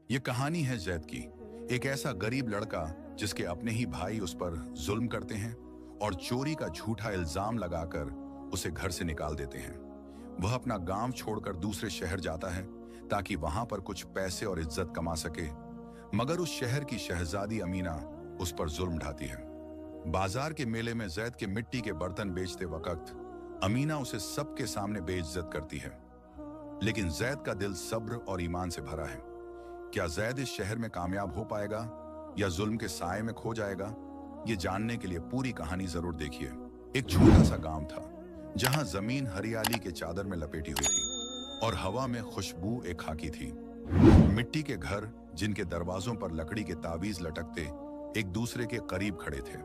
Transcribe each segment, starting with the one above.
ये कहानी है जैद की, एक ऐसा गरीब लड़का जिसके अपने ही भाई उस पर जुल्म करते हैं और चोरी का झूठा इल्जाम लगाकर उसे घर से निकाल देते हैं। वह अपना गांव छोड़कर दूसरे शहर जाता है ताकि वहां पर कुछ पैसे और इज्जत कमा सके, मगर उस शहर की शहजादी अमीना उस पर जुल्म ढाती है। बाजार के मेले में जैद के मिट्टी के बर्तन बेचते वक्त अमीना उसे सबके सामने बेइज्जत करती है, लेकिन जैद का दिल सब्र और ईमान से भरा है। क्या जैद इस शहर में कामयाब हो पाएगा या जुल्म के साए में खो जाएगा? ये जानने के लिए पूरी कहानी जरूर देखिए। एक छोटा सा गांव था जहां जमीन हरियाली के चादर में लपेटी हुई थी और हवा में खुशबू एक खाकी थी। मिट्टी के घर जिनके दरवाजों पर लकड़ी के ताबीज लटकते एक दूसरे के करीब खड़े थे।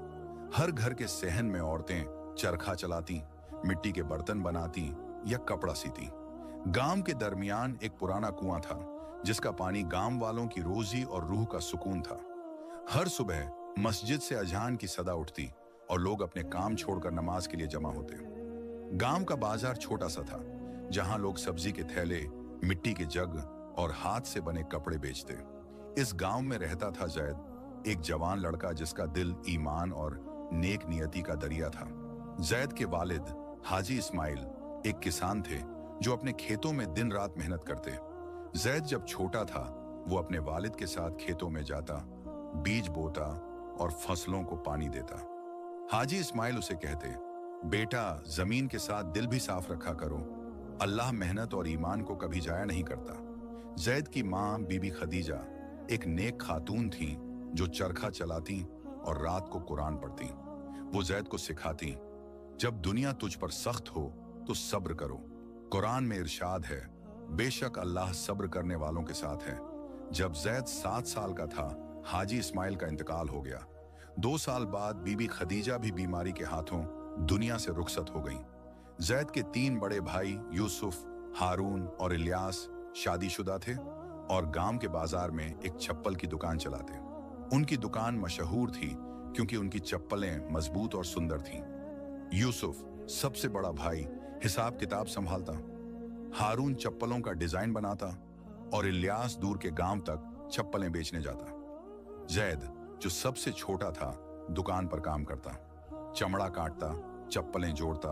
हर घर के सहन में औरतें चरखा चलाती, मिट्टी के बर्तन बनाती या कपड़ा सीती। गांव के दरमियान एक पुराना कुआं था जिसका पानी गांव वालों की रोजी और रूह का सुकून था। हर सुबह मस्जिद से अजान की सदा उठती और लोग अपने काम छोड़कर नमाज के लिए जमा होते। गांव का बाजार छोटा सा था जहां लोग सब्जी के थैले, मिट्टी के जग और हाथ से बने कपड़े बेचते। इस गांव में रहता था जैद, एक जवान लड़का जिसका दिल ईमान और नेक नियति का दरिया था। जैद के वालिद हाजी इस्माइल एक किसान थे जो अपने खेतों में दिन रात मेहनत करते। जैद जब छोटा था वो अपने वालिद के साथ खेतों में जाता, बीज बोता और फसलों को पानी देता। हाजी इस्माइल उसे कहते, बेटा जमीन के साथ दिल भी साफ रखा करो, अल्लाह मेहनत और ईमान को कभी जाया नहीं करता। जैद की माँ बीबी खदीजा एक नेक खातून थी जो चरखा चलाती और रात को कुरान पढ़ती। वो जैद को सिखाती, जब दुनिया तुझ पर सख्त हो तो सब्र करो। कुरान में इरशाद है, बेशक अल्लाह सब्र करने वालों के साथ है। जब जैद 7 साल का था हाजी इस्माइल का इंतकाल हो गया। 2 साल बाद बीबी खदीजा भी बीमारी के हाथों दुनिया से रुखसत हो गई। जैद के 3 बड़े भाई यूसुफ, हारून और इलियास शादीशुदा थे और गांव के बाजार में एक चप्पल की दुकान चलाते। उनकी दुकान मशहूर थी क्योंकि उनकी चप्पलें मजबूत और सुंदर थीं। यूसुफ सबसे बड़ा भाई हिसाब किताब संभालता, हारून चप्पलों का डिजाइन बनाता और इलियास दूर के गांव तक चप्पलें बेचने जाता। जैद जो सबसे छोटा था दुकान पर काम करता, चमड़ा काटता, चप्पलें जोड़ता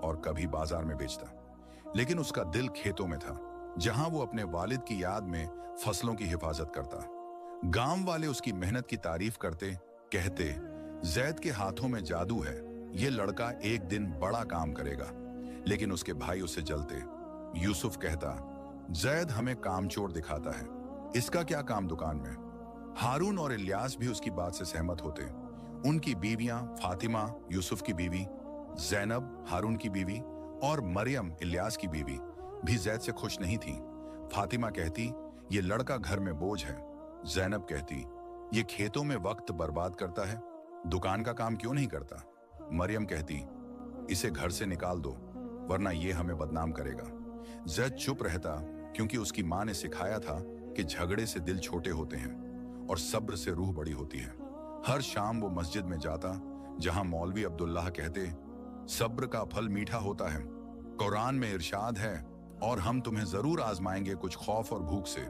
और कभी बाजार में बेचता। लेकिन उसका दिल खेतों में था जहां वो अपने वालिद की याद में फसलों की हिफाजत करता। गांव वाले उसकी मेहनत की तारीफ करते, कहते, जैद के हाथों में जादू है, ये लड़का एक दिन बड़ा काम करेगा। लेकिन उसके भाई उसे जलते। यूसुफ कहता, जैद हमें कामचोर दिखाता है, इसका क्या काम दुकान में। हारून और इलियास भी उसकी बात से सहमत होते। उनकी बीवियां फातिमा यूसुफ की बीवी, जैनब हारून की बीवी और मरियम इलियास की बीवी भी जैद से खुश नहीं थी। फातिमा कहती, ये लड़का घर में बोझ है। जैनब कहती, ये खेतों में वक्त बर्बाद करता है, दुकान का काम क्यों नहीं करता। मरियम कहती, इसे घर से निकाल दो वरना ये हमें बदनाम करेगा। जैद चुप रहता क्योंकि उसकी माँ ने सिखाया था कि झगड़े से दिल छोटे होते हैं और सब्र से रूह बड़ी होती है। हर शाम वो मस्जिद में जाता जहां मौलवी अब्दुल्लाह कहते, सब्र का फल मीठा होता है, कुरान में इरशाद है, और हम तुम्हें जरूर आजमाएंगे कुछ खौफ और भूख से,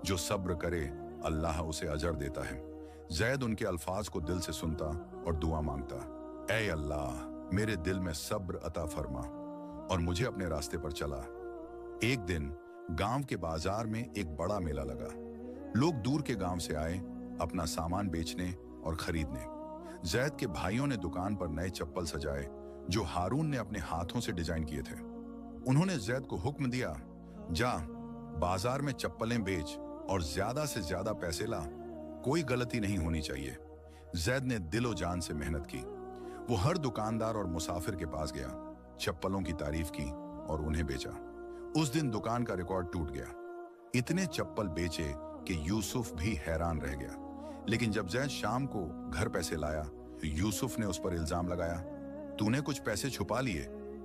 जो सब्र करे अल्लाह उसे अजर देता है। जैद उनके अल्फाज को दिल से सुनता और दुआ मांगता, ऐ अल्लाह मेरे दिल में सब्र अता फरमा और मुझे अपने रास्ते पर चला। एक दिन गांव के बाजार में एक बड़ा मेला लगा। लोग दूर के गांव से आए अपना सामान बेचने और खरीदने। जैद के भाइयों ने दुकान पर नए चप्पल सजाए जो हारून ने अपने हाथों से डिजाइन किए थे। उन्होंने जैद को हुक्म दिया, जा बाजार में चप्पलें बेच और ज्यादा से ज्यादा पैसे ला, कोई गलती नहीं होनी चाहिए। जैद ने दिलो जान से मेहनत की। वो हर दुकानदार और मुसाफिर के पास गया, चप्पलों की तारीफ की और उन्हें बेचा। उस दिन दुकान का रिकॉर्ड टूट गया। इतने चप्पल बेचे कि यूसुफ भी हैरान रह गया। लेकिन जब जैद शाम को घर पैसे लाया तो यूसुफ ने उस पर इल्जाम लगाया, तूने कुछ पैसे छुपा लिए,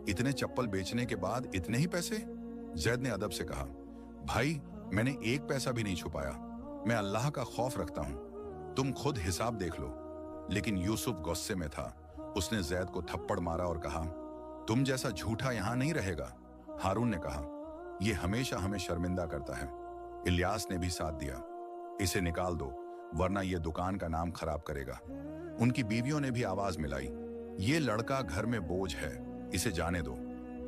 इतने चप्पल बेचने के बाद इतने ही पैसे। जैद ने अदब से कहा, भाई मैंने एक पैसा भी नहीं छुपाया, मैं अल्लाह का खौफ रखता हूं, तुम खुद हिसाब देख लो। लेकिन यूसुफ गुस्से में था। उसने जैद को थप्पड़ मारा और कहा, तुम जैसा झूठा यहां नहीं रहेगा। हारून ने कहा, यह हमेशा हमें शर्मिंदा करता है। इलियास ने भी साथ दिया। इसे निकाल दो, वरना यह दुकान का नाम खराब करेगा। उनकी बीवियों ने भी आवाज मिलाई, ये लड़का घर में बोझ है, इसे जाने दो।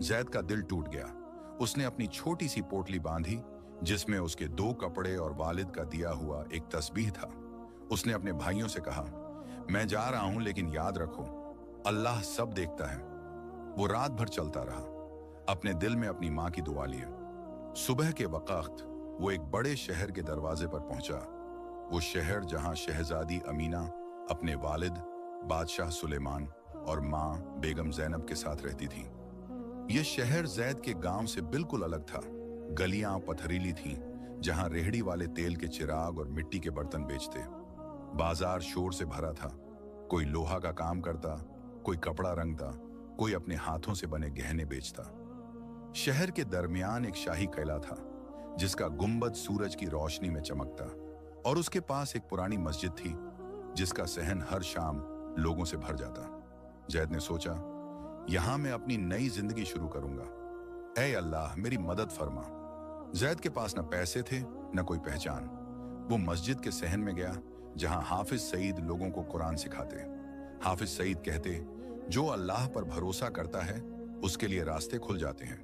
जैद का दिल टूट गया। उसने अपनी छोटी सी पोटली बांधी जिसमें उसके 2 कपड़े और वालिद का दिया हुआ एक तस्बीह था। उसने अपने भाइयों से कहा, मैं जा रहा हूं, लेकिन याद रखो, अल्लाह सब देखता है। वो रात भर चलता रहा, अपने दिल में अपनी मां की दुआ लिए। सुबह के वक्त वो एक बड़े शहर के दरवाजे पर पहुंचा। वो शहर जहां शहजादी अमीना अपने वालिद बादशाह सुलेमान और मां बेगम जैनब के साथ रहती थी। यह शहर जैद के गांव से बिल्कुल अलग था। गलियां पथरीली थीं, जहां रेहड़ी वाले तेल के चिराग और मिट्टी के बर्तन बेचते। बाजार शोर से भरा था। कोई लोहा का काम करता, कोई कपड़ा रंगता, कोई अपने हाथों से बने गहने बेचता। शहर के दरमियान एक शाही किला था, जिसका गुंबद सूरज की रोशनी में चमकता, और उसके पास एक पुरानी मस्जिद थी, जिसका सहन हर शाम लोगों से भर जाता। जैद ने सोचा, यहां मैं अपनी नई जिंदगी शुरू करूंगा। ऐ अल्लाह, मेरी मदद फरमा। जैद के पास न पैसे थे न कोई पहचान। वो मस्जिद के सहन में गया, जहां हाफिज सईद लोगों को कुरान सिखाते। हाफिज सईद कहते, जो अल्लाह पर भरोसा करता है उसके लिए रास्ते खुल जाते हैं,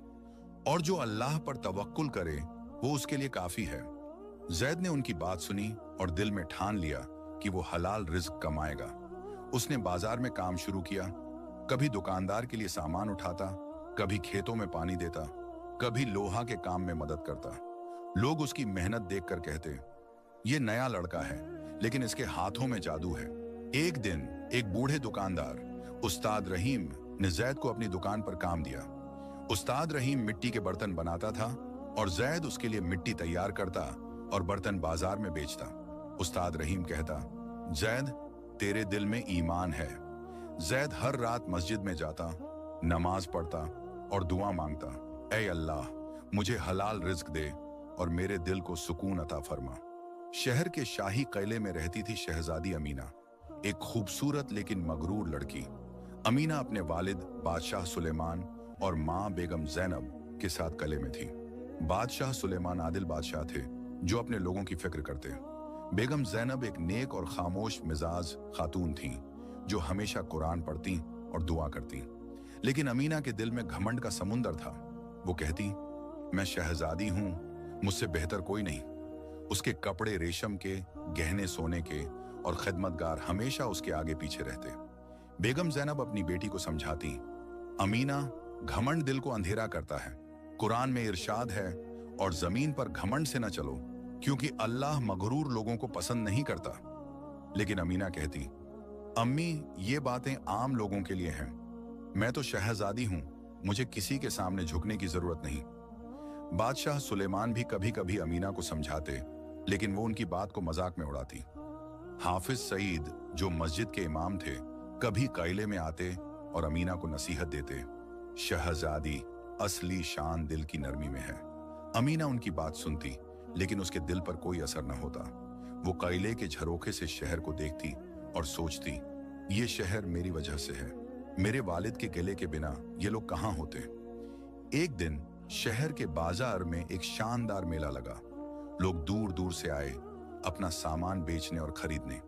और जो अल्लाह पर तवक्कुल करे वो उसके लिए काफी है। जैद ने उनकी बात सुनी और दिल में ठान लिया कि वो हलाल रिज्क कमाएगा। उसने बाजार में काम शुरू किया। कभी दुकानदार के लिए सामान उठाता, कभी खेतों में पानी देता, कभी लोहा के काम में मदद करता। लोग उसकी मेहनत देखकर कहते, ये नया लड़का है, लेकिन इसके हाथों में जादू है। एक दिन एक बूढ़े दुकानदार उस्ताद रहीम ने जैद को अपनी दुकान पर काम दिया। उस्ताद रहीम मिट्टी के बर्तन बनाता था और जैद उसके लिए मिट्टी तैयार करता और बर्तन बाजार में बेचता। उस्ताद रहीम कहता, जैद, तेरे दिल में ईमान है। जैद हर रात मस्जिद में जाता, नमाज पढ़ता और दुआ मांगता, ऐ अल्लाह, मुझे हलाल रिज्क दे और मेरे दिल को सुकून अता फरमा। शहर के शाही किले में रहती थी शहजादी अमीना, एक खूबसूरत लेकिन मगरूर लड़की। अमीना अपने वालिद बादशाह सुलेमान और मां बेगम जैनब के साथ किले में थी। बादशाह सुलेमान आदिल बादशाह थे, जो अपने लोगों की फिक्र करते। बेगम जैनब एक नेक और खामोश मिजाज खातून थीं, जो हमेशा कुरान पढ़ती और दुआ करती। लेकिन अमीना के दिल में घमंड का समुंदर था। वो कहती, मैं शहजादी हूं, मुझसे बेहतर कोई नहीं। उसके कपड़े रेशम के, गहने सोने के, और खिदमतगार हमेशा उसके आगे पीछे रहते। बेगम जैनब अपनी बेटी को समझाती, अमीना, घमंड दिल को अंधेरा करता है। कुरान में इरशाद है, और जमीन पर घमंड से न चलो, क्योंकि अल्लाह मगरूर लोगों को पसंद नहीं करता। लेकिन अमीना कहती, अम्मी, ये बातें आम लोगों के लिए हैं। मैं तो शहजादी हूं, मुझे किसी के सामने झुकने की जरूरत नहीं। बादशाह सुलेमान भी कभी कभी अमीना को समझाते, लेकिन वो उनकी बात को मजाक में उड़ाती। हाफिज सईद, जो मस्जिद के इमाम थे, कभी किले में आते और अमीना को नसीहत देते, शहजादी, असली शान दिल की नरमी में है। अमीना उनकी बात सुनती, लेकिन उसके दिल पर कोई असर न होता। वो किले के झरोखे से शहर को देखती और सोचती, ये शहर मेरी वजह से है। मेरे वालिद के किले के बिना ये लोग कहां होते। एक दिन शहर के बाजार में एक शानदार मेला लगा। लोग दूर दूर से आए अपना सामान बेचने और खरीदने।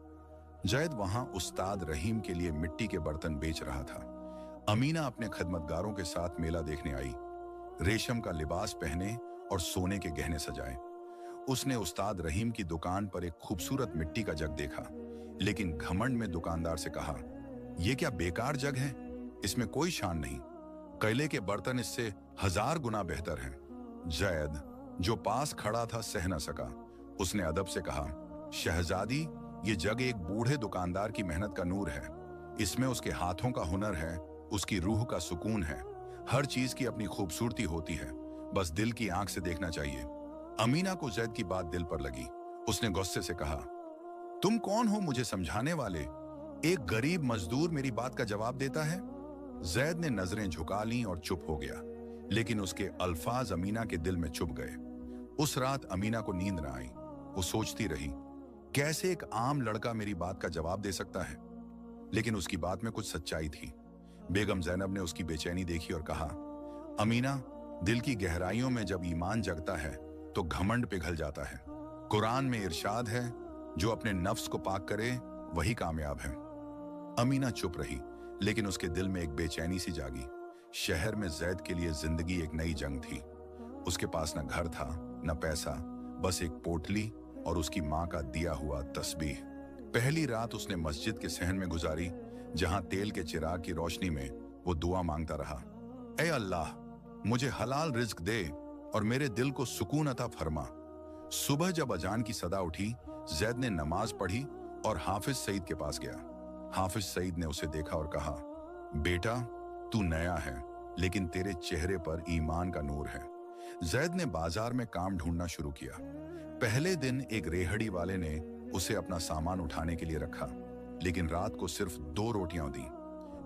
जैद वहां उस्ताद रहीम के लिए मिट्टी के बर्तन बेच रहा था। अमीना अपने खिदमतगारों के साथ मेला देखने आई, रेशम का लिबास पहने और सोने के गहने सजाए। उसने उस्ताद रहीम की दुकान पर एक खूबसूरत मिट्टी का जग देखा, लेकिन घमंड में दुकानदार से कहा, यह क्या बेकार जग है, इसमें कोई शान नहीं। किले के बर्तन इससे 1000 गुना बेहतर हैं। जैद, जो पास खड़ा था, सह न सका। उसने अदब से कहा, शहजादी, ये जग एक बूढ़े दुकानदार की मेहनत का नूर है। इसमें उसके हाथों का हुनर है, उसकी रूह का सुकून है। हर चीज की अपनी खूबसूरती होती है, बस दिल की आंख से देखना चाहिए। अमीना को जैद की बात दिल पर लगी। उसने गुस्से से कहा, तुम कौन हो मुझे समझाने वाले? एक गरीब मजदूर मेरी बात का जवाब देता है। जैद ने नजरें झुका लीं और चुप हो गया, लेकिन उसके अल्फाज अमीना के दिल में चुभ गए। उस रात अमीना को नींद न आई। वो सोचती रही, कैसे एक आम लड़का मेरी बात का जवाब दे सकता है। लेकिन उसकी बात में कुछ सच्चाई थी। बेगम जैनब ने उसकी बेचैनी देखी और कहा, अमीना, दिल की गहराइयों में जब ईमान जगता है तो घमंड पिघल जाता है। कुरान में इरशाद है, जो अपने नफ्स को पाक करे वही कामयाब है। अमीना चुप रही, लेकिन उसके दिल में एक बेचैनी सी जागी। शहर में जैद के लिए जिंदगी एक नई जंग थी। उसके पास न घर था, न पैसा, बस एक पोटली और उसकी माँ का दिया हुआ तस्बीह। पहली रात उसने मस्जिद के सहन में गुजारी, जहां तेल के चिराग की रोशनी में वो दुआ मांगता रहा, ऐ अल्लाह, मुझे हलाल रिज्क दे और मेरे दिल को सुकून अता फरमा। सुबह जब अजान की सदा उठी, जैद ने नमाज पढ़ी और हाफिज सईद के पास गया। हाफिज सईद ने उसे देखा और कहा, बेटा, तू नया है, लेकिन तेरे चेहरे पर ईमान का नूर है। जैद ने बाजार में काम ढूंढना शुरू किया। पहले दिन एक रेहड़ी वाले ने उसे अपना सामान उठाने के लिए रखा, लेकिन रात को सिर्फ 2 रोटियां दी।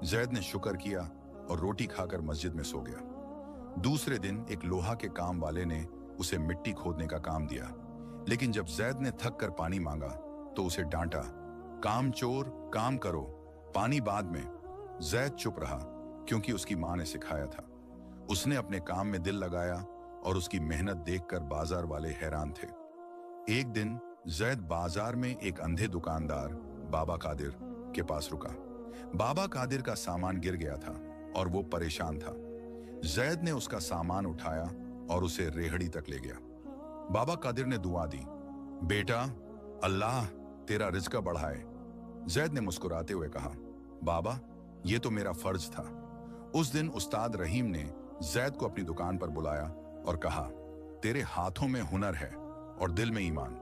जैद ने शुक्र किया और रोटी खाकर मस्जिद में सो गया। दूसरे दिन एक लोहा के काम वाले ने उसे मिट्टी खोदने का काम दिया, लेकिन जब जैद ने थक कर पानी मांगा तो उसे डांटा, काम चोर, काम करो, पानी बाद में। जैद चुप रहा, क्योंकि उसकी मां ने सिखाया था। उसने अपने काम में दिल लगाया और उसकी मेहनत देखकर बाजार वाले हैरान थे। एक दिन जैद बाजार में एक अंधे दुकानदार बाबा कादिर के पास रुका। बाबा कादिर का सामान गिर गया था और वो परेशान था। जैद ने उसका सामान उठाया और उसे रेहड़ी तक ले गया। बाबा कादिर ने दुआ दी, बेटा, अल्लाह तेरा रिज़्क बढ़ाए। जैद ने मुस्कुराते हुए कहा, बाबा, ये तो मेरा फर्ज था। उस दिन उस्ताद रहीम ने जैद को अपनी दुकान पर बुलाया और कहा, तेरे हाथों में हुनर है और दिल में ईमान,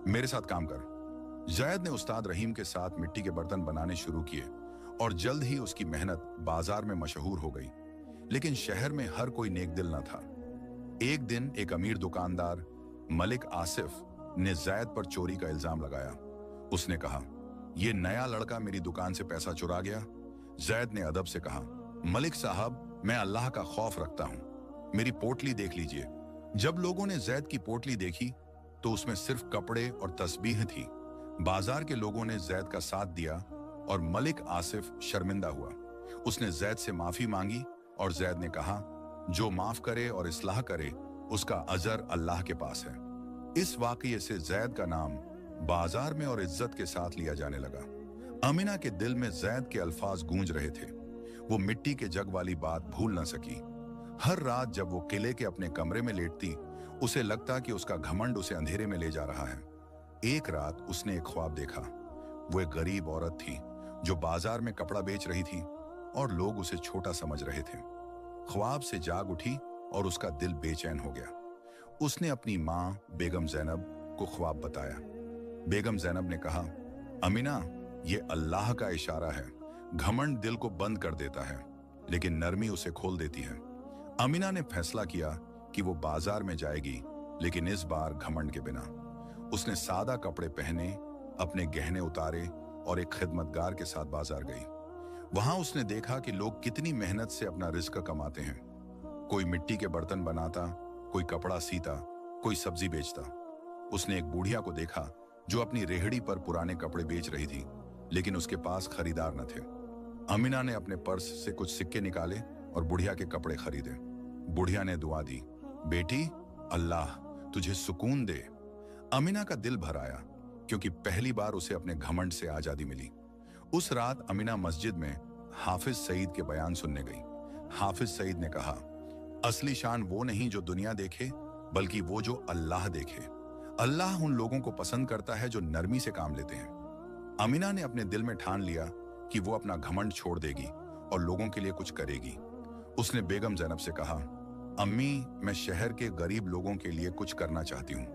मेरे साथ काम कर। जैद ने उस्ताद रहीम के साथ मिट्टी के बर्तन बनाने शुरू किए और जल्द ही उसकी मेहनत बाजार में मशहूर हो गई। लेकिन शहर में हर कोई नेक दिल न था। एक दिन एक अमीर दुकानदार मलिक आसिफ ने जैद पर चोरी का इल्जाम लगाया। उसने कहा, यह नया लड़का मेरी दुकान से पैसा चुरा गया। जैद ने अदब से कहा, मलिक साहब, मैं अल्लाह का खौफ रखता हूं, मेरी पोटली देख लीजिए। जब लोगों ने जैद की पोटली देखी तो उसमें सिर्फ कपड़े और तस्बीह थी। बाजार के लोगों ने जैद का साथ दिया और मलिक आसिफ शर्मिंदा हुआ। उसने जैद से माफी मांगी और जैद ने कहा, जो माफ करे और इस्लाह करे उसका अजर अल्लाह के पास है। इस वाकये से जैद का नाम बाजार में और इज्जत के साथ लिया जाने लगा। अमीना के दिल में जैद के अल्फाज गूंज रहे थे। वो मिट्टी के जग वाली बात भूल न सकी। हर रात जब वो किले के अपने कमरे में लेटती, उसे लगता कि उसका घमंड उसे अंधेरे में ले जा रहा है। एक रात उसने एक ख्वाब देखा। वो एक गरीब औरत थी जो बाजार में कपड़ा बेच रही थी और लोग उसे छोटा समझ रहे थे। ख्वाब से जाग उठी और उसका दिल बेचैन हो गया। उसने अपनी मां बेगम जैनब को ख्वाब बताया। बेगम जैनब ने कहा, अमीना, ये अल्लाह का इशारा है। घमंड दिल को बंद कर देता है, लेकिन नरमी उसे खोल देती है। अमीना ने फैसला किया कि वो बाजार में जाएगी, लेकिन इस बार घमंड के बिना। उसने सादा कपड़े पहने, अपने गहने उतारे और एक खिदमतगार के साथ बाजार गई। वहां उसने देखा कि लोग कितनी मेहनत से अपना रिज़्क कमाते हैं। कोई मिट्टी के बर्तन बनाता, कोई कपड़ा सीता, कोई सब्जी बेचता। उसने एक बूढ़िया को देखा जो अपनी रेहड़ी पर पुराने कपड़े बेच रही थी, लेकिन उसके पास खरीदार न थे। अमीना ने अपने पर्स से कुछ सिक्के निकाले और बुढ़िया के कपड़े खरीदे। बुढ़िया ने दुआ दी, बेटी, अल्लाह तुझे सुकून दे। अमीना का दिल भर आया, क्योंकि पहली बार उसे अपने घमंड से आजादी मिली। उस रात अमीना मस्जिद में हाफिज सईद के बयान सुनने गई। हाफिज सईद ने कहा, असली शान वो नहीं जो दुनिया देखे, बल्कि वो जो अल्लाह देखे। अल्लाह उन लोगों को पसंद करता है जो नरमी से काम लेते हैं। अमीना ने अपने दिल में ठान लिया कि वो अपना घमंड छोड़ देगी और लोगों के लिए कुछ करेगी। उसने बेगम जैनब से कहा, अम्मी, मैं शहर के गरीब लोगों के लिए कुछ करना चाहती हूँ।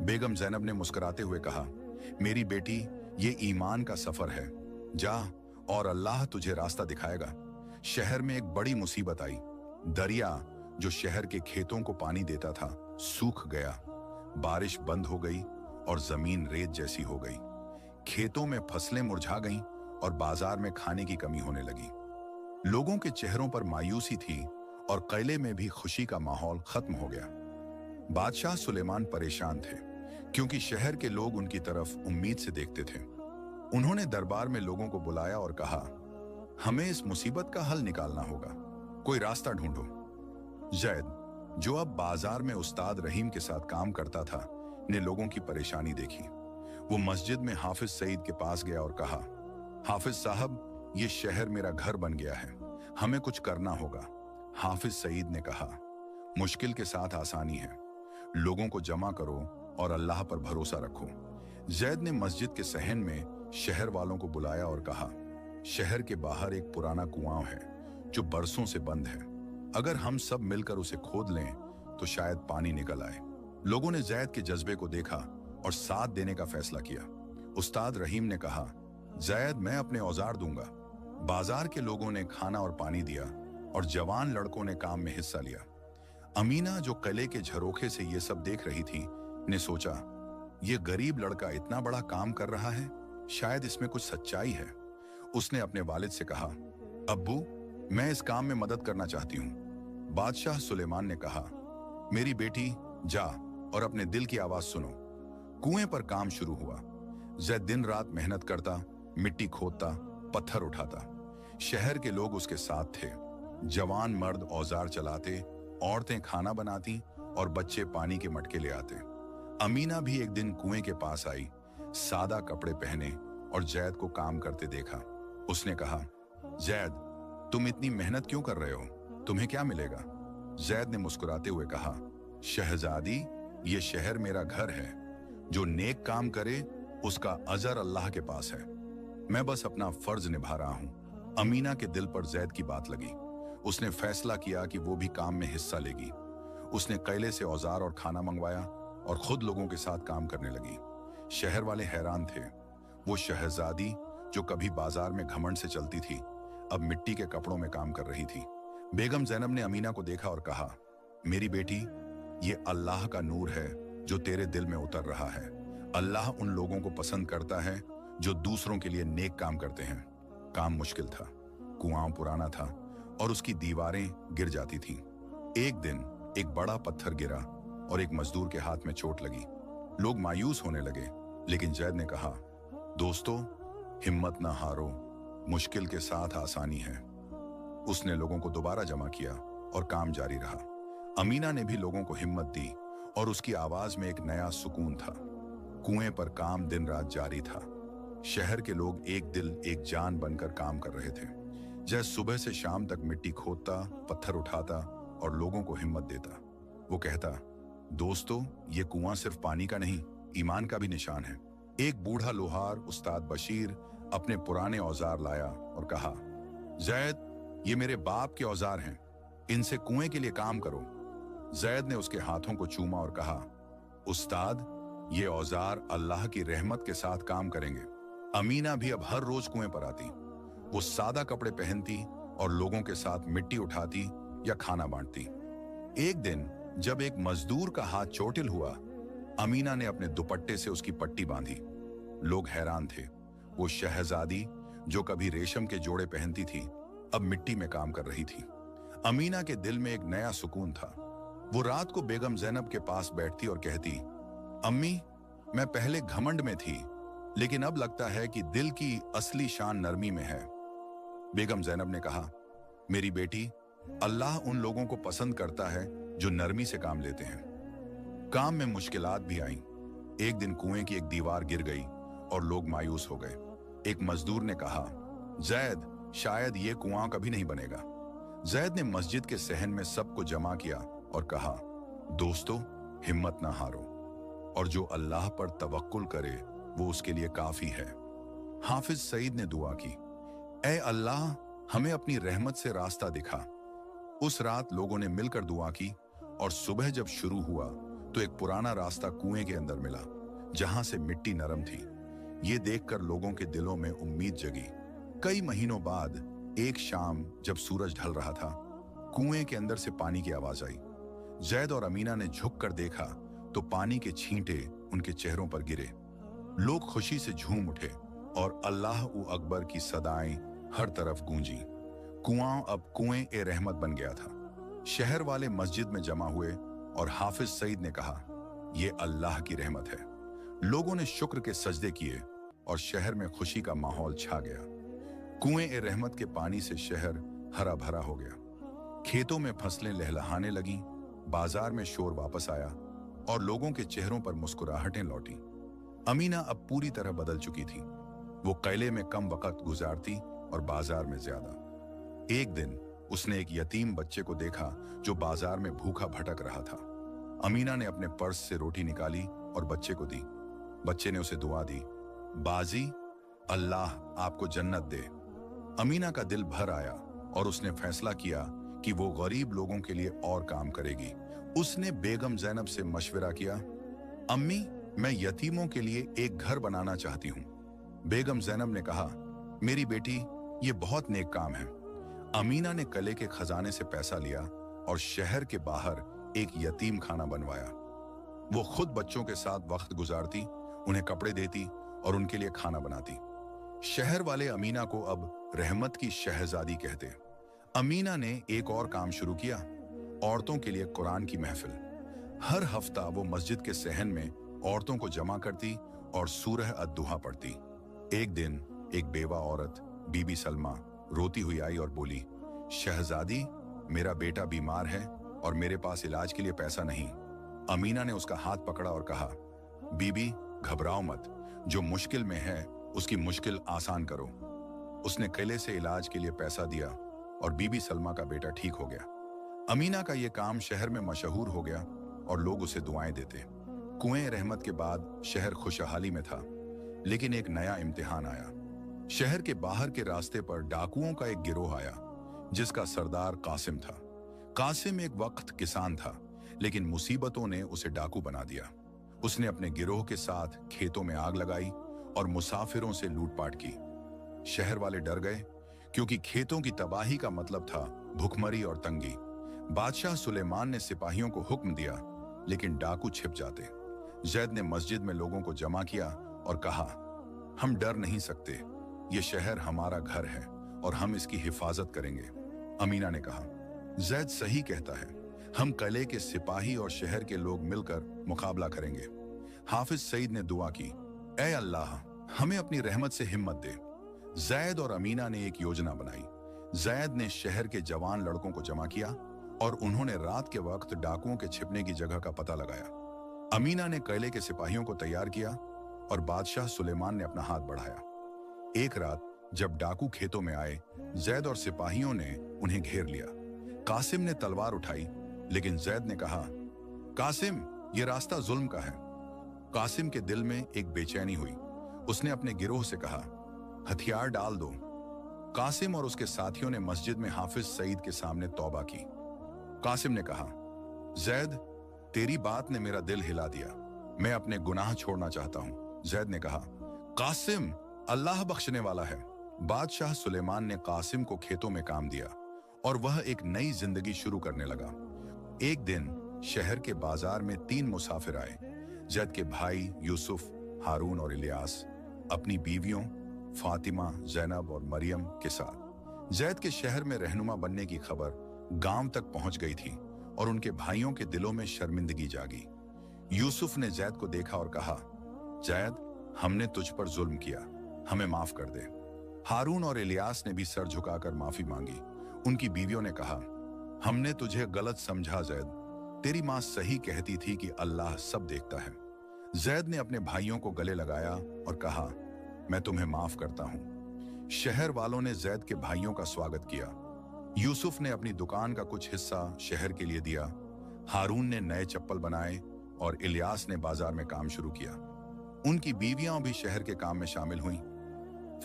बेगम जैनब ने मुस्कुराते हुए कहा, मेरी बेटी, ये ईमान का सफर है। जा और अल्लाह तुझे रास्ता दिखाएगा। शहर में एक बड़ी मुसीबत आई। दरिया जो शहर के खेतों को पानी देता था, सूख गया। बारिश बंद हो गई और जमीन रेत जैसी हो गई। खेतों में फसलें मुरझा गईं और बाजार में खाने की कमी होने लगी। लोगों के चेहरों पर मायूसी थी और किले में भी खुशी का माहौल खत्म हो गया। बादशाह सुलेमान परेशान थे, क्योंकि शहर के लोग उनकी तरफ उम्मीद से देखते थे। उन्होंने दरबार में लोगों को बुलाया और कहा, हमें इस मुसीबत का हल निकालना होगा, कोई रास्ता ढूंढो। जैद, जो अब बाजार में उस्ताद रहीम के साथ काम करता था, ने लोगों की परेशानी देखी। वो मस्जिद में हाफिज सईद के पास गया और कहा, हाफिज साहब, ये शहर मेरा घर बन गया है, हमें कुछ करना होगा। हाफिज सईद ने कहा, मुश्किल के साथ आसानी है, लोगों को जमा करो और अल्लाह पर भरोसा रखो। जैद ने मस्जिद के सहन में शहर वालों को बुलाया और कहा, शहर के बाहर एक पुराना कुआं है जो बरसों से बंद है, अगर हम सब मिलकर उसे खोद लें तो शायद पानी निकल आए। लोगों ने जैद के जज्बे को देखा और साथ देने का फैसला किया। उस्ताद रहीम ने कहा, जैद, मैं अपने औजार दूंगा। बाजार के लोगों ने खाना और पानी दिया और जवान लड़कों ने काम में हिस्सा लिया। अमीना, जो किले के झरोखे से ये सब देख रही थी, ने सोचा, ये गरीब लड़का इतना बड़ा काम कर रहा है, शायद इसमें कुछ सच्चाई है। उसने अपने वालिद से कहा, अब्बू, मैं इस काम में मदद करना चाहती हूँ। बादशाह सुलेमान ने कहा, मेरी बेटी, जा और अपने दिल की आवाज सुनो। कुएं पर काम शुरू हुआ। जैद दिन रात मेहनत करता, मिट्टी खोदता, पत्थर उठाता। शहर के लोग उसके साथ थे। जवान मर्द औजार चलाते, औरतें खाना बनाती और बच्चे पानी के मटके ले आते। अमीना भी एक दिन कुएं के पास आई, सादा कपड़े पहने, और जैद को काम करते देखा। उसने कहा, जैद, तुम इतनी मेहनत क्यों कर रहे हो? तुम्हें क्या मिलेगा? जैद ने मुस्कुराते हुए कहा, शहजादी, ये शहर मेरा घर है। जो नेक काम करे उसका अजर अल्लाह के पास है। मैं बस अपना फर्ज निभा रहा हूं। अमीना के दिल पर जैद की बात लगी। उसने फैसला किया कि वो भी काम में हिस्सा लेगी। उसने किले से औजार और खाना मंगवाया और खुद लोगों के साथ काम करने लगी। शहर वाले हैरान थे। वो शहजादी, जो कभी बाजार में घमंड से चलती थी, अब मिट्टी के कपड़ों में काम कर रही थी। बेगम ज़ैनब ने अमीना को देखा और कहा, मेरी बेटी, ये अल्लाह का नूर है जो तेरे दिल में उतर रहा है। अल्लाह उन लोगों को पसंद करता है जो दूसरों के लिए नेक काम करते हैं। काम मुश्किल था, कुआं पुराना था और उसकी दीवारें गिर जाती थीं। एक दिन एक बड़ा पत्थर गिरा और एक मजदूर के हाथ में चोट लगी। लोग मायूस होने लगे, लेकिन जैद ने कहा, दोस्तों, हिम्मत ना हारो, मुश्किल के साथ आसानी है। उसने लोगों को दोबारा जमा किया और काम जारी रहा। अमीना ने भी लोगों को हिम्मत दी और उसकी आवाज में एक नया सुकून था। कुएं पर काम दिन रात जारी था। शहर के लोग एक दिल एक जान बनकर काम कर रहे थे। जैद सुबह से शाम तक मिट्टी खोदता, पत्थर उठाता और लोगों को हिम्मत देता। वो कहता, दोस्तों, ये कुआं सिर्फ पानी का नहीं, ईमान का भी निशान है। एक बूढ़ा लोहार, उस्ताद बशीर, अपने पुराने औजार लाया और कहा, जैद, ये मेरे बाप के औजार हैं, इनसे कुएं के लिए काम करो। जैद ने उसके हाथों को चूमा और कहा, उस्ताद, ये औजार अल्लाह की रहमत के साथ काम करेंगे। अमीना भी अब हर रोज कुएं पर आती। वो सादा कपड़े पहनती और लोगों के साथ मिट्टी उठाती या खाना बांटती। एक दिन जब एक मजदूर का हाथ चोटिल हुआ, अमीना ने अपने दुपट्टे से उसकी पट्टी बांधी। लोग हैरान थे। वो शहजादी, जो कभी रेशम के जोड़े पहनती थी, अब मिट्टी में काम कर रही थी। अमीना के दिल में एक नया सुकून था। वो रात को बेगम ज़ैनब के पास बैठती और कहती, अम्मी, मैं पहले घमंड में थी, लेकिन अब लगता है कि दिल की असली शान नरमी में है। बेगम ज़ैनब ने कहा, मेरी बेटी, अल्लाह उन लोगों को पसंद करता है जो नरमी से काम लेते हैं। काम में मुश्किलात भी आईं। एक दिन कुएं की एक दीवार गिर गई और लोग मायूस हो गए। एक मजदूर ने कहा, जैद, शायद ये कुआं कभी नहीं बनेगा। जैद ने मस्जिद के सहन में सबको जमा किया और कहा, दोस्तों, हिम्मत ना हारो, और जो अल्लाह पर तवक्कुल करे वो उसके लिए काफी है। हाफिज सईद ने दुआ की, ऐ अल्लाह, हमें अपनी रहमत से रास्ता दिखा। उस रात लोगों ने मिलकर दुआ की और सुबह जब शुरू हुआ तो एक पुराना रास्ता कुएं के अंदर मिला, जहां से मिट्टी नरम थी। ये देखकर लोगों के दिलों में उम्मीद जगी। कई महीनों बाद एक शाम जब सूरज ढल रहा था, कुएं के अंदर से पानी की आवाज आई। जैद और अमीना ने झुक कर देखा तो पानी के छींटे उनके चेहरों पर गिरे। लोग खुशी से झूम उठे और अल्लाह उ अकबर की सदाएं हर तरफ गूंजी। कुआं अब कुएं ए रहमत बन गया था। शहर वाले मस्जिद में जमा हुए और हाफिज सईद ने कहा, यह अल्लाह की रहमत है। लोगों ने शुक्र के सजदे किए और शहर में खुशी का माहौल छा गया। कुएं ए रहमत के पानी से शहर हरा भरा हो गया। खेतों में फसलें लहलहाने लगीं, बाजार में शोर वापस आया और लोगों के चेहरों पर मुस्कुराहटें लौटी। अमीना अब पूरी तरह बदल चुकी थी। वो किले में कम वक्त गुजारती और बाजार में ज्यादा। एक दिन उसने एक यतीम बच्चे को देखा जो बाजार में भूखा भटक रहा था। अमीना ने अपने पर्स से रोटी निकाली और बच्चे को दी। बच्चे ने उसे दुआ दी, बाजी, अल्लाह आपको जन्नत दे। अमीना का दिल भर आया और उसने फैसला किया कि वो गरीब लोगों के लिए और काम करेगी। उसने बेगम जैनब से मशवरा किया, अम्मी, मैं यतीमों के लिए एक घर बनाना चाहती हूँ। बेगम जैनब ने कहा, मेरी बेटी, ये बहुत नेक काम है। अमीना ने किले के खजाने से पैसा लिया और शहर के बाहर एक यतीम खाना बनवाया। वो खुद बच्चों के साथ वक्त गुजारती, उन्हें कपड़े देती और उनके लिए खाना बनाती। शहर वाले अमीना को अब रहमत की शहजादी कहते। अमीना ने एक और काम शुरू किया, औरतों के लिए कुरान की महफिल। हर हफ्ता वो मस्जिद के सहन में औरतों को जमा करती और सूरह अद-दुहा पढ़ती। एक दिन एक बेवा औरत, बीबी सलमा, रोती हुई आई और बोली, शहजादी, मेरा बेटा बीमार है और मेरे पास इलाज के लिए पैसा नहीं। अमीना ने उसका हाथ पकड़ा और कहा, बीबी, घबराओ मत, जो मुश्किल में है उसकी मुश्किल आसान करो। उसने किले से इलाज के लिए पैसा दिया और बीबी सलमा का बेटा ठीक हो गया। अमीना का यह काम शहर में मशहूर हो गया और लोग उसे दुआएं देते। कुएं रहमत के बाद शहर खुशहाली में था, लेकिन एक नया इम्तिहान आया। शहर के बाहर के रास्ते पर डाकुओं का एक गिरोह आया जिसका सरदार कासिम था। कासिम एक वक्त किसान था, लेकिन मुसीबतों ने उसे डाकू बना दिया। उसने अपने गिरोह के साथ खेतों में आग लगाई और मुसाफिरों से लूटपाट की। शहर वाले डर गए क्योंकि खेतों की तबाही का मतलब था भुखमरी और तंगी। बादशाह सुलेमान ने सिपाहियों को हुक्म दिया, लेकिन डाकू छिप जाते। जैद ने मस्जिद में लोगों को जमा किया और कहा, हम डर नहीं सकते, ये शहर हमारा घर है और हम इसकी हिफाजत करेंगे। अमीना ने कहा, जैद सही कहता है, हम किले के सिपाही और शहर के लोग मिलकर मुकाबला करेंगे। हाफिज सईद ने दुआ की, ऐ अल्लाह, हमें अपनी रहमत से हिम्मत दे। जैद और अमीना ने एक योजना बनाई। जैद ने शहर के जवान लड़कों को जमा किया और उन्होंने रात के वक्त डाकुओं के छिपने की जगह का पता लगाया। अमीना ने किले के सिपाहियों को तैयार किया और बादशाह सुलेमान ने अपना हाथ बढ़ाया। एक रात जब डाकू खेतों में आए, जैद और सिपाहियों ने उन्हें घेर लिया। कासिम ने तलवार उठाई, लेकिन जैद ने कहा, कासिम, ये रास्ता जुल्म का है। कासिम के दिल में एक बेचैनी हुई। उसने अपने गिरोह से कहा, हथियार डाल दो। कासिम और उसके साथियों ने मस्जिद में हाफिज सईद के सामने तौबा की। कासिम ने कहा, जैद, तेरी बात ने मेरा दिल हिला दिया, मैं अपने गुनाह छोड़ना चाहता हूं। जैद ने कहा, कासिम, अल्लाह बख्शने वाला है। बादशाह सुलेमान ने कासिम को खेतों में काम दिया और वह एक नई जिंदगी शुरू करने लगा। एक दिन शहर के बाजार में 3 मुसाफिर आए। जैद के भाई यूसुफ, हारून और इलियास अपनी बीवियों फातिमा, जैनब और मरियम के साथ। जैद के शहर में रहनुमा बनने की खबर गांव तक पहुंच गई थी और उनके भाइयों के दिलों में शर्मिंदगी जागी। यूसुफ ने जैद को देखा और कहा, जैद, हमने तुझ पर जुल्म किया, हमें माफ कर दे। हारून और इलियास ने भी सर झुकाकर माफी मांगी। उनकी बीवियों ने कहा, हमने तुझे गलत समझा जैद, तेरी मां सही कहती थी कि अल्लाह सब देखता है। जैद ने अपने भाइयों को गले लगाया और कहा, मैं तुम्हें माफ करता हूं। शहर वालों ने जैद के भाइयों का स्वागत किया। यूसुफ ने अपनी दुकान का कुछ हिस्सा शहर के लिए दिया। हारून ने नए चप्पल बनाए और इलियास ने बाजार में काम शुरू किया। उनकी बीवियां भी शहर के काम में शामिल हुईं।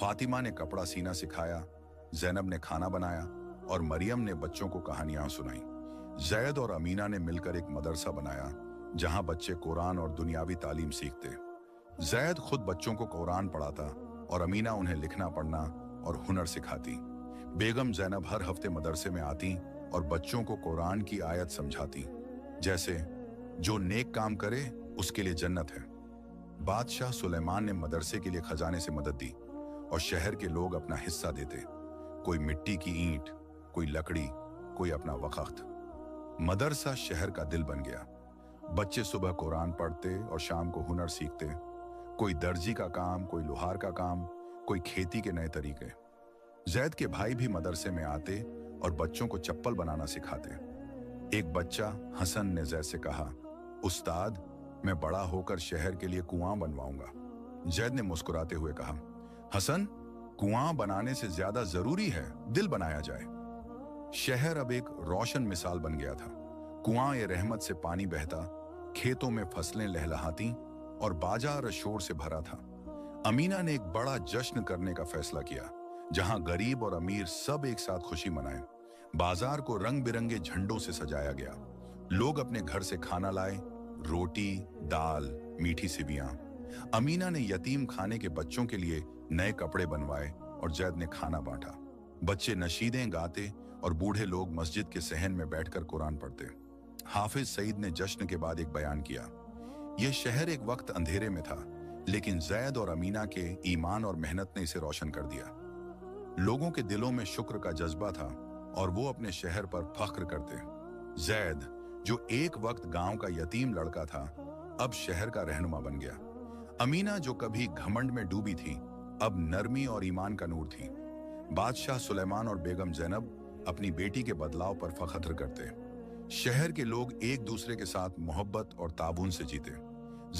फातिमा ने कपड़ा सीना सिखाया, जैनब ने खाना बनाया और मरियम ने बच्चों को कहानियां सुनाई। जैद और अमीना ने मिलकर एक मदरसा बनाया जहां बच्चे कुरान और दुनियावी तालीम सीखते। जैद खुद बच्चों को कुरान पढ़ाता और अमीना उन्हें लिखना पढ़ना और हुनर सिखाती। बेगम जैनब हर हफ्ते मदरसे में आती और बच्चों को कुरान की आयत समझाती, जैसे जो नेक काम करे उसके लिए जन्नत है। बादशाह सुलेमान ने मदरसे के लिए खजाने से मदद दी और शहर के लोग अपना हिस्सा देते। कोई मिट्टी की ईंट, कोई लकड़ी, कोई अपना वक़्त। मदरसा शहर का दिल बन गया। बच्चे सुबह कुरान पढ़ते और शाम को हुनर सीखते। कोई दर्जी का काम, कोई लोहार का काम, कोई खेती के नए तरीके। जैद के भाई भी मदरसे में आते और बच्चों को चप्पल बनाना सिखाते। एक बच्चा हसन ने जैद से कहा, उस्ताद, मैं बड़ा होकर शहर के लिए कुआं बनवाऊंगा। जैद ने मुस्कुराते हुए कहा, हसन, कुआं बनाने से ज्यादा जरूरी है दिल बनाया जाए। शहर अब एक रोशन मिसाल बन गया था। कुआं ए रहमत से पानी बहता, खेतों में फसलें लहलहाती और बाजार शोर से भरा था। अमीना ने एक बड़ा जश्न करने का फैसला किया, जहां गरीब और अमीर सब एक साथ खुशी मनाएं। बाजार को रंग बिरंगे झंडों से सजाया गया। लोग अपने घर से खाना लाए, रोटी, दाल, मीठी सिवियां। अमीना ने यतीम खाने के बच्चों के लिए नए कपड़े बनवाए और जैद ने खाना बांटा। बच्चे नशीदें गाते और बूढ़े लोग मस्जिद के सहन में बैठकर कुरान पढ़ते। हाफिज सईद ने जश्न के बाद एक बयान किया, यह शहर एक वक्त अंधेरे में था, लेकिन जैद और अमीना के ईमान और मेहनत ने इसे रोशन कर दिया। लोगों के दिलों में शुक्र का जज्बा था और वो अपने शहर पर फख्र करते। जैद, जो एक वक्त गांव का यतीम लड़का था, अब शहर का रहनुमा बन गया। अमीना, जो कभी घमंड में डूबी थी, अब नरमी और ईमान का नूर थी। बादशाह सुलेमान और बेगम जैनब अपनी बेटी के बदलाव पर फख्र करते। शहर के लोग एक दूसरे के साथ मोहब्बत और ताबून से जीते।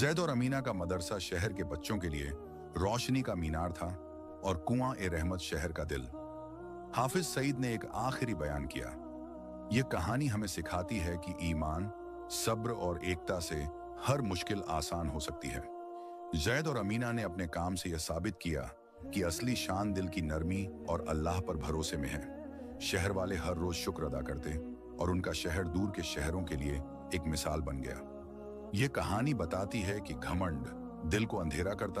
जैद और अमीना का मदरसा शहर के बच्चों के लिए रोशनी का मीनार था और कुआं ए रहमत शहर का दिल। हाफिज सईद ने एक आखिरी बयान किया, यह कहानी हमें सिखाती है कि ईमान, सब्र और एकता से हर मुश्किल आसान हो सकती है। जैद और अमीना ने अपने काम से यह साबित किया कि असली शान दिल की नरमी और अल्लाह पर भरोसे में है। शहर वाले हर रोज शुक्र अदा करते और उनका शहर दूर के शहरों के लिए एक मिसाल बन गया। यह कहानी बताती है कि घमंड दिल को अंधेरा करता है,